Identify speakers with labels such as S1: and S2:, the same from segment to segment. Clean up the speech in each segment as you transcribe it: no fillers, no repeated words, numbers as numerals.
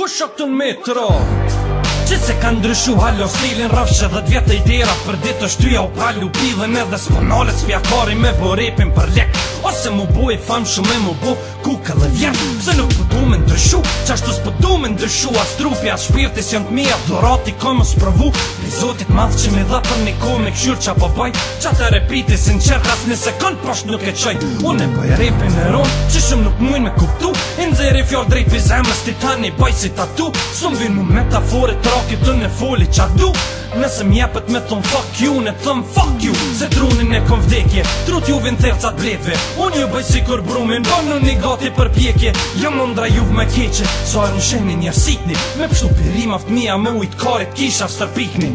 S1: Kush o këtën metro? Që se ka ndryshu halo stilin rafshe 10 vjetë i dera për ditë është tyja u palu pilën edhe s'ponalet s'pjakari me borepin për lek ose mu bu i fam shumë e mu bu kuka dhe vjen pse nuk po du me ndryshu qashtu s'po du me ndryshu as trupi as shpirtis janë t'mija dorati ka më s'provu i zotit madh që mi dha për një ko me këshyr qa po baj qa të repiti sinqert as një sekund posh nuk e qaj unë e boj repin e ron që shumë nuk mujnë me kuptu i nxeri fjall drejt pi zemrës titani baj si tatu s'm vin mu metaforit këtë në foli qa du nëse mjepet me thon fuck you në thëm fuck you se trunin e kon vdekje trut juve në thercat bletve unë ju bëj si kur brumin bënë një gati për pjekje jam ndra juve me keqe so e në sheni njerësitni me pështu pirima fëmija me ujt karit kisha stërpikni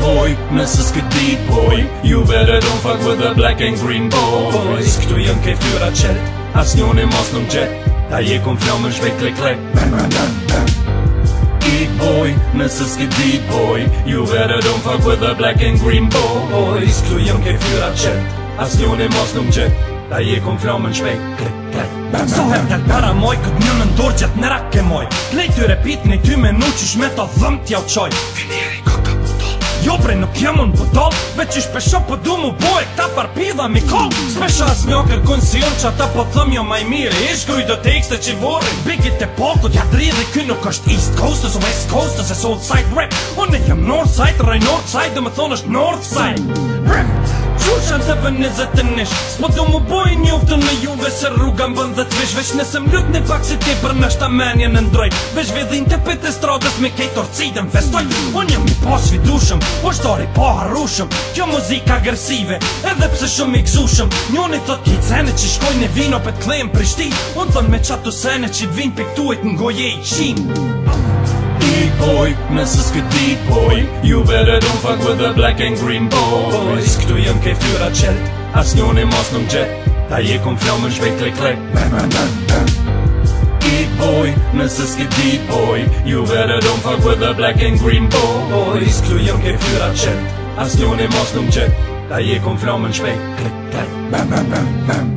S2: boy, nëse s'kët dit boy You better don't fuck with the black and green boys
S1: Këtu jën kej fyra qelt
S2: as njoni mos nuk gjet ta je kun flomën shvejt klek klek boy, nëse s'kët dit boy You better don't fuck with the black and green boys
S1: Këtu jën kej fyra qelt
S2: as njoni mos nuk gjet ta je kun flomën shvejt klek klek
S1: So her del para moj këtë një në ndorë gjet në rak ke moj Klej ty repit në 2 minutë që shme të dhëm t'ja u qoj Kënjeri ka ka budol Jo bre nuk jam unë budol Veq i shpesho po du mu boj këta parpidha mi kol Shpesho as një kërkun si unë që ata po thëm jo maj mire Ish gruj do tekste që vorin Bigit e pokut ja dri dhe ky nuk është East Coast ose West Coast ose South Side rap Unë jam North Side, raj North Side dhe me thonë është North Side Rap Qushan të vënizet të nish S'po du mu boj njoftën me juve se rruga m'bën dhe t'vish Vesh nëse m'lut një pak si ti për nështa menje në ndroj Vesh vidhin të pit e stradës me kej torcidën festoj Unë jam një pas vidushëm, o shtari pa harushëm Kjo muzika agresive, edhe pse shumë i gzushëm Njoni thot ki cene që shkojnë e vino për t'klejnë prishti Unë thon me qatu sene që t'vin piktuit n'goje i qim
S2: boy, nëse s'kët dit boy You better don't fuck with the black and green boys
S1: Këtu jën kej fyra qelt
S2: as njoni mos nuk gjet ta je kun flomën shvejt klek klek boy, nëse s'kët dit boy You better don't fuck with the black and green boys
S1: Këtu jën kej fyra qelt
S2: as njoni mos nuk gjet ta je kun flomën shvejt klek klek